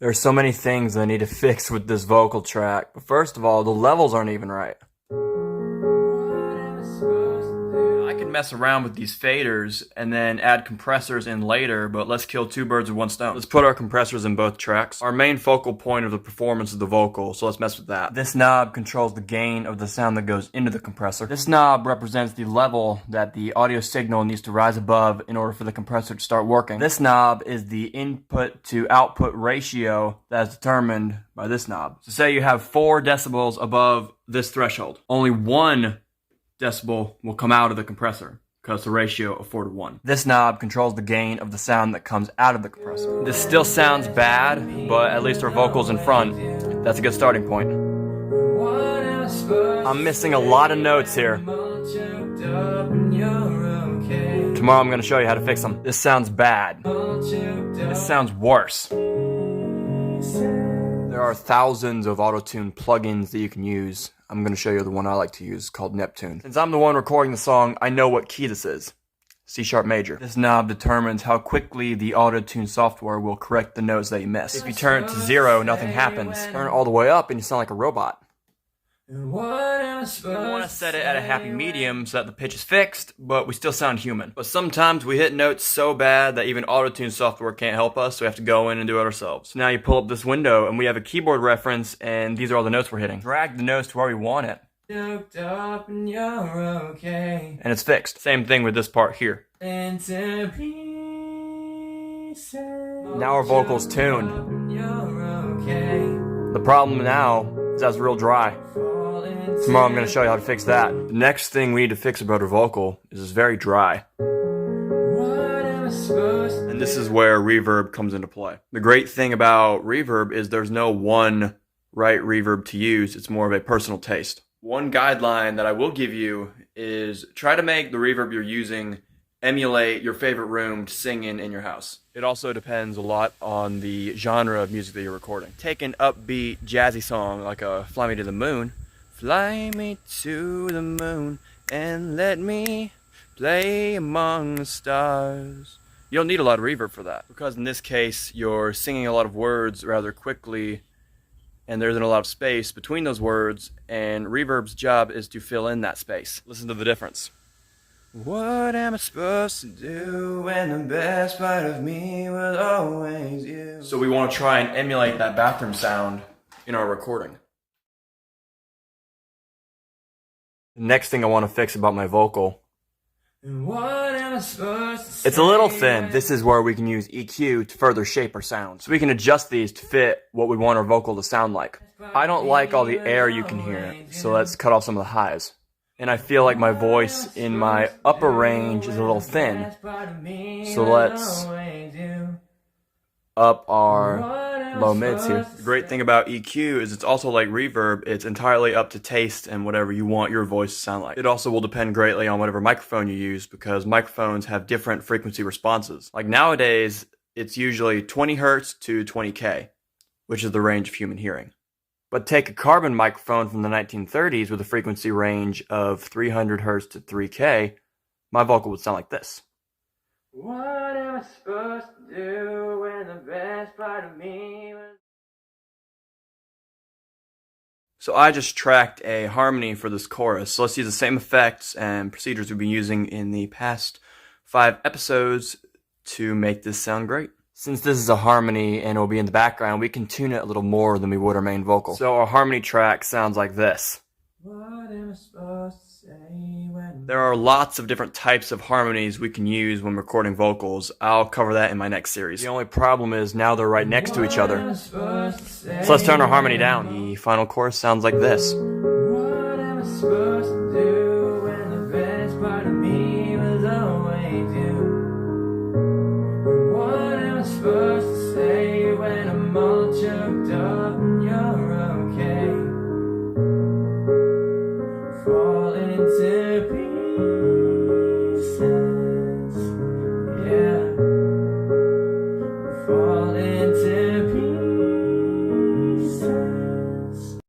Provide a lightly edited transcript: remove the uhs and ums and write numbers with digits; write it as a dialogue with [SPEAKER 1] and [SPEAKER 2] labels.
[SPEAKER 1] There are so many things I need to fix with this vocal track, but first of all, the levels aren't even right. I can mess around with these faders and then add compressors in later, but let's kill two birds with one stone. Let's put our compressors in both tracks. Our main focal point of the performance is the vocal, so let's mess with that. This knob controls the gain of the sound that goes into the compressor. This knob represents the level that the audio signal needs to rise above in order for the compressor to start working. This knob is the input to output ratio that is determined by this knob. So say you have 4 decibels above this threshold. Only 1 decibel will come out of the compressor because the ratio of 4 to 1. This knob controls the gain of the sound that comes out of the compressor. This still sounds bad, but at least our vocals in front, that's a good starting point. I'm missing a lot of notes here. Tomorrow I'm going to show you how to fix them. This sounds bad. This sounds worse. There are thousands of autotune plugins that you can use. I'm going to show you the one I like to use called Neptune. Since I'm the one recording the song, I know what key this is. C# major. This knob determines how quickly the autotune software will correct the notes that you miss. If you turn it to 0, nothing happens. Turn it all the way up and you sound like a robot. You want to set it at a happy medium so that the pitch is fixed, but we still sound human. But sometimes we hit notes so bad that even autotune software can't help us, so we have to go in and do it ourselves. So now you pull up this window and we have a keyboard reference, and these are all the notes we're hitting. Drag the notes to where we want it. And it's fixed. Same thing with this part here. Now our vocal's tuned. The problem now is that's real dry. Tomorrow I'm going to show you how to fix that. The next thing we need to fix about our vocal is it's very dry. And this is where reverb comes into play. The great thing about reverb is there's no one right reverb to use. It's more of a personal taste. One guideline that I will give you is try to make the reverb you're using emulate your favorite room to sing in your house. It also depends a lot on the genre of music that you're recording. Take an upbeat, jazzy song like a Fly Me to the Moon. Fly me to the moon and let me play among the stars. You don't need a lot of reverb for that, because in this case you're singing a lot of words rather quickly and there isn't a lot of space between those words, and reverb's job is to fill in that space. Listen to the difference. What am I supposed to do when the best part of me was always you? So we want to try and emulate that bathroom sound in our recording. The next thing I want to fix about my vocal, it's a little thin. This is where we can use EQ to further shape our sound. So we can adjust these to fit what we want our vocal to sound like. I don't like all the air you can hear, so let's cut off some of the highs. And I feel like my voice in my upper range is a little thin, so let's up our low mids here. The great thing about EQ is it's also like reverb. It's entirely up to taste and whatever you want your voice to sound like. It also will depend greatly on whatever microphone you use, because microphones have different frequency responses. Like nowadays, it's usually 20 Hertz to 20K, which is the range of human hearing. But take a carbon microphone from the 1930s with a frequency range of 300 Hertz to 3K, my vocal would sound like this. What am I supposed to do when the best part of me was... So I just tracked a harmony for this chorus. So let's use the same effects and procedures we've been using in the past 5 episodes to make this sound great. Since this is a harmony and it will be in the background, we can tune it a little more than we would our main vocal. So our harmony track sounds like this. What am I supposed to say when... There are lots of different types of harmonies we can use when recording vocals. I'll cover that in my next series. The only problem is now they're right next to each other. So let's turn our harmony down. The final chorus sounds like this. What am I supposed to do when the best part of me was always you? What am I supposed to say when I'm all choked up and you're okay? Fall into peace.